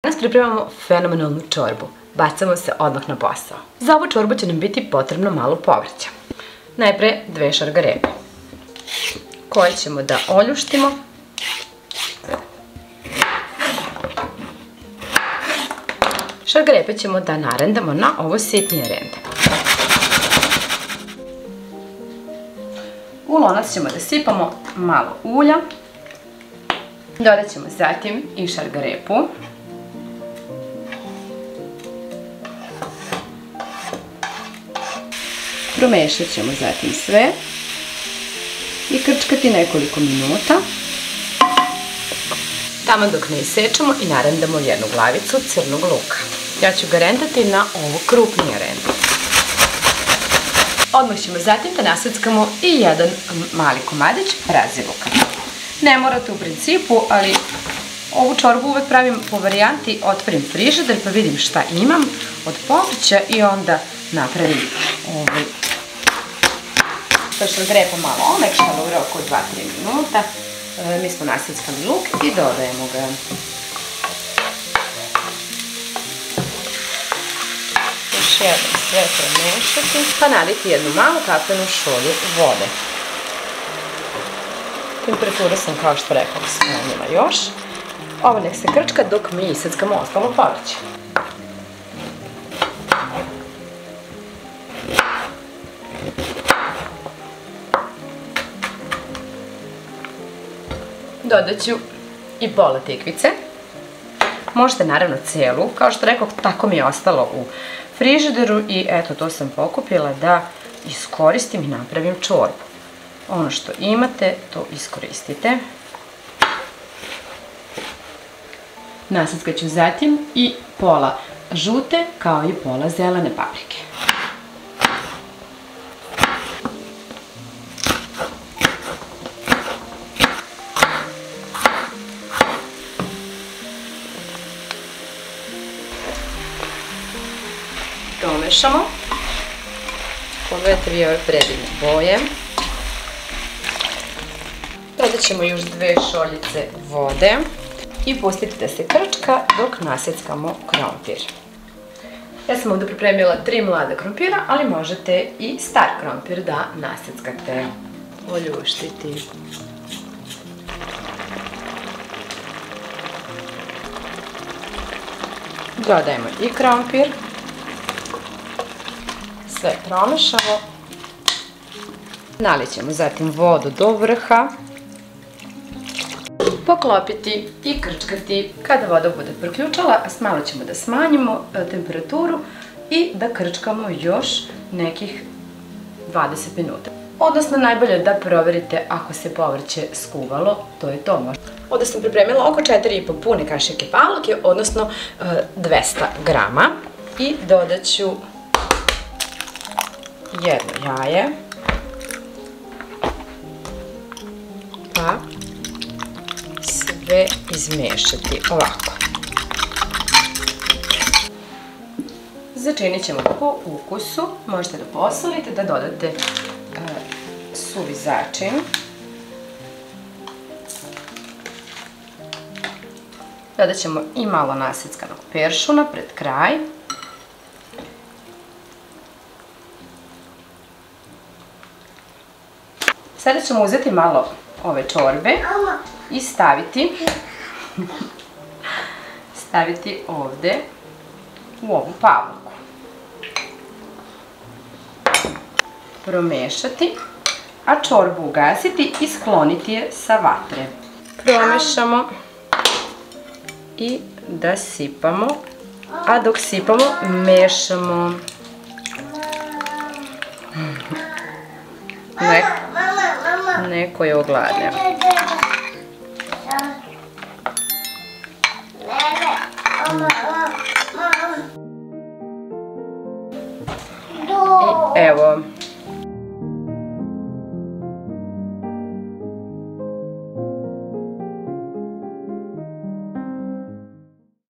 Danas pripremamo fenomenalnu čorbu. Bacamo se odmah na posao. Za ovu čorbu će nam biti potrebno malo povrća. Najpre 2 šargarepe koje ćemo da oljuštimo. Šargarepe ćemo da narendamo na ovo sitnije rende. U lonac ćemo da sipamo malo ulja. Dodat ćemo zatim i šargarepu. Promešat ćemo zatim sve i krčkati nekoliko minuta. Tamo dok ne isečemo i narendamo jednu glavicu crnog luka. Ja ću ga rendati na ovo krupnije rende. Odmah ćemo zatim da naseckamo i jedan mali komadić raziluka. Ne morate u principu, ali ovu čorbu uvek pravim po varijanti otvorim frižider pa vidim šta imam od povrća i onda napravim ovaj šargarepa malo omekšala u roku od 2-3 minuta. Mi smo naseckali luk i dodajemo ga. Još jednom sve promešati, pa naliti jednu malu kaplenu šolju vode. Temperaturu sam, kao što rekao, smanjila još. Ovo nek se krčka dok mi iseckamo ostalo povrće. Dodat ću i pola tikvice. Možete naravno celu, kao što rekao, tako mi je ostalo u frižideru i eto to sam pokupila da iskoristim i napravim čorbu. Ono što imate, to iskoristite. Naseckat ću zatim i pola žute kao i pola zelene paprike. Promešamo. Pogledajte vi ove predivne boje. Dodat ćemo još 2 šoljice vode i pustite da se krčka dok naseckamo krompir. Ja sam ovdje pripremila 3 mlada krompira, ali možete i star krompir da naseckate. Oljuštiti. Dodajemo i krompir. Sve promešamo. Nalit ćemo zatim vodu do vrha. Poklopiti i krčkati. Kada voda bude proključala, malo ćemo da smanjimo temperaturu i da krčkamo još nekih 20 minuta. Odnosno, najbolje je da proverite ako se povrće skuvalo, to je to možda. Ovdje sam pripremila oko 4,5 pune kašike paprike, odnosno 200 grama. I dodat ću jedno jaje. Pa sve izmešati ovako. Začinit ćemo po ukusu. Možete da posolite, da dodate suvi začin. Dodat ćemo i malo naseckanog peršuna pred kraj. Sada ćemo uzeti malo ove čorbe i staviti ovde u ovu pavlaku. Promešati, a čorbu ugasiti i skloniti je sa vatre. Promešamo i da sipamo, a dok sipamo mešamo. Neko je ogladneo. I evo,